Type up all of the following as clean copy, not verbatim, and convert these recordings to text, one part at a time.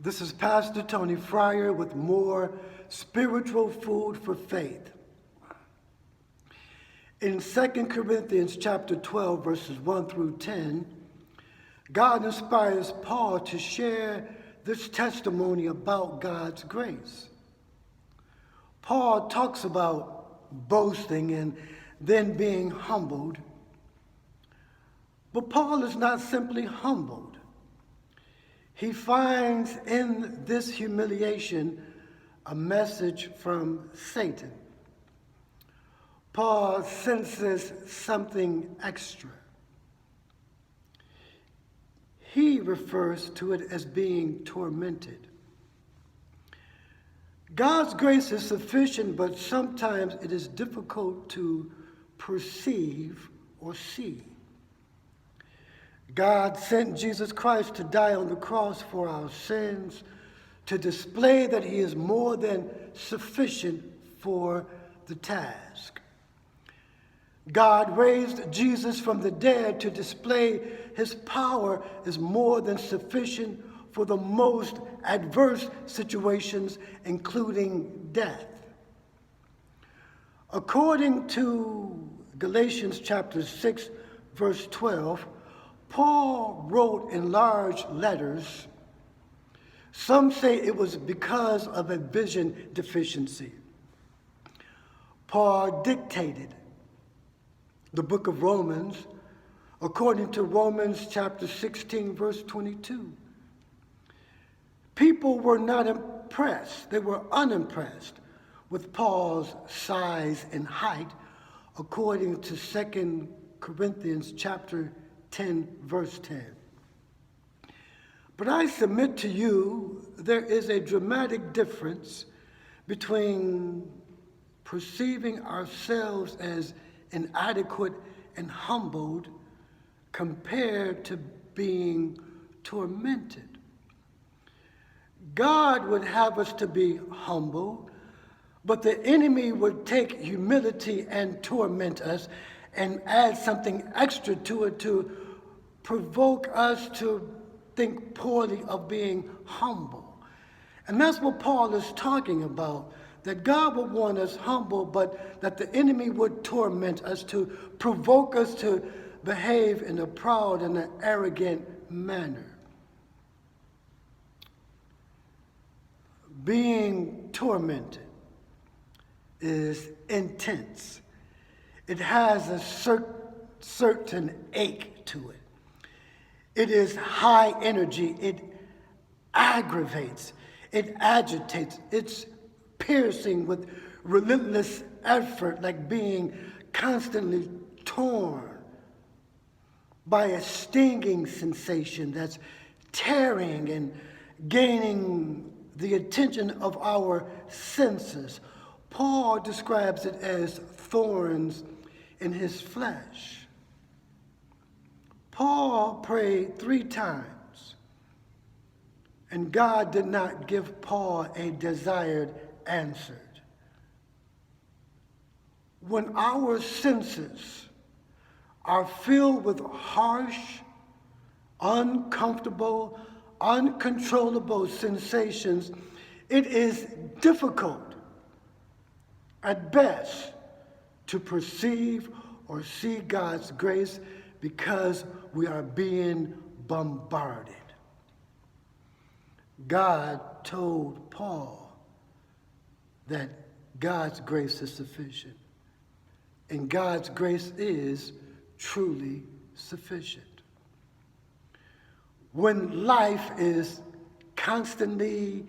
This is Pastor Tony Fryer with more spiritual food for faith. In 2 Corinthians chapter 12, verses 1 through 10, God inspires Paul to share this testimony about God's grace. Paul talks about boasting and then being humbled. But Paul is not simply humbled. He finds in this humiliation a message from Satan. Paul senses something extra. He refers to it as being tormented. God's grace is sufficient, but sometimes it is difficult to perceive or see. God sent Jesus Christ to die on the cross for our sins, to display that he is more than sufficient for the task. God raised Jesus from the dead to display his power is more than sufficient for the most adverse situations, including death. According to Galatians chapter 6, verse 12, Paul wrote in large letters. Some say it was because of a vision deficiency. Paul dictated the book of Romans according to Romans chapter 16, verse 22. People were not impressed. They were unimpressed with Paul's size and height according to 2 Corinthians chapter 10, verse 10. But I submit to you, there is a dramatic difference between perceiving ourselves as inadequate and humbled compared to being tormented. God would have us to be humble, but the enemy would take humility and torment us and add something extra to it to provoke us to think poorly of being humble. And that's what Paul is talking about, that God would want us humble, but that the enemy would torment us to provoke us to behave in a proud and an arrogant manner. Being tormented is intense. It has a certain ache to it. It is high energy. It aggravates. It agitates. It's piercing with relentless effort, like being constantly torn by a stinging sensation that's tearing and gaining the attention of our senses. Paul describes it as thorns in his flesh. Paul prayed 3 times, and God did not give Paul a desired answer. When our senses are filled with harsh, uncomfortable, uncontrollable sensations, it is difficult at best to perceive or see God's grace because we are being bombarded. God told Paul that God's grace is sufficient, and God's grace is truly sufficient. When life is constantly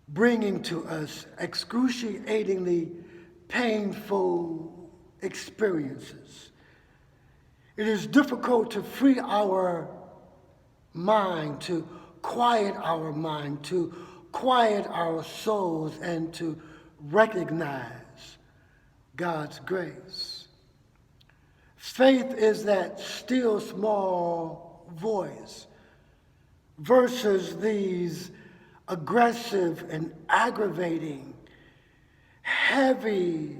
bringing to us excruciatingly painful experiences, it is difficult to free our mind, to quiet our mind, to quiet our souls, and to recognize God's grace. Faith is that still small voice versus these aggressive and aggravating, heavy,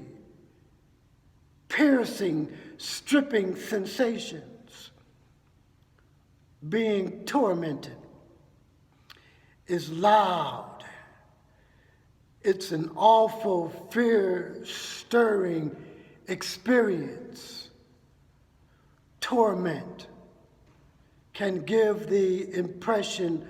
piercing, stripping sensations. Being tormented is loud. It's an awful, fear-stirring experience. Torment can give the impression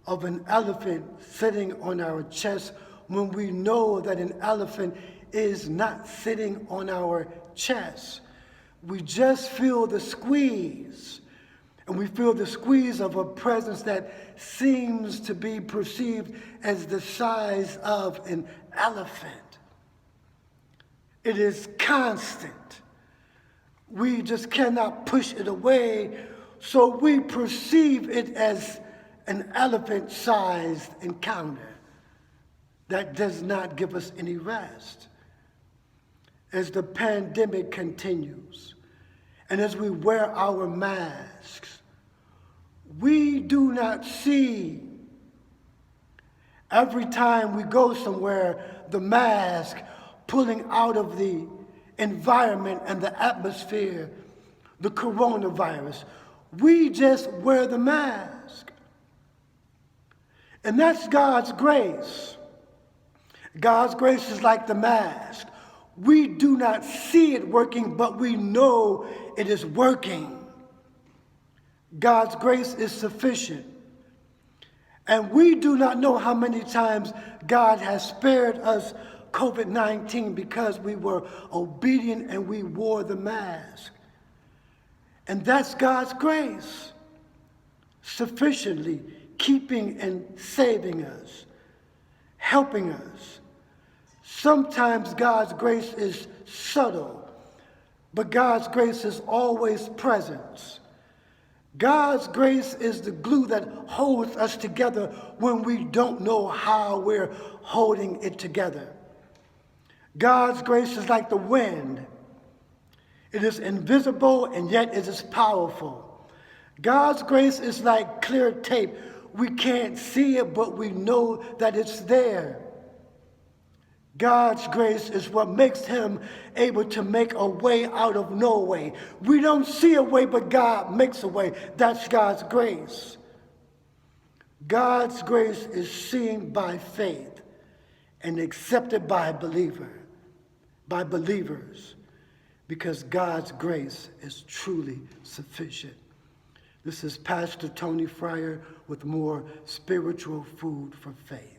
of an elephant sitting on our chest when we know that an elephant is not sitting on our chest. We just feel the squeeze, and we feel the squeeze of a presence that seems to be perceived as the size of an elephant. It is constant. We just cannot push it away, so we perceive it as an elephant-sized encounter that does not give us any rest. As the pandemic continues, and as we wear our masks, we do not see, every time we go somewhere, the mask pulling out of the environment and the atmosphere, the coronavirus. We just wear the mask. And that's God's grace. God's grace is like the mask. We do not see it working, but we know it is working. God's grace is sufficient. And we do not know how many times God has spared us COVID-19 because we were obedient and we wore the mask. And that's God's grace, sufficiently keeping and saving us, helping us. Sometimes God's grace is subtle, but God's grace is always present. God's grace is the glue that holds us together when we don't know how we're holding it together. God's grace is like the wind. It is invisible and yet it is powerful. God's grace is like clear tape. We can't see it, but we know that it's there. God's grace is what makes him able to make a way out of no way. We don't see a way, but God makes a way. That's God's grace. God's grace is seen by faith and accepted by believers, because God's grace is truly sufficient. This is Pastor Tony Fryer with more spiritual food for faith.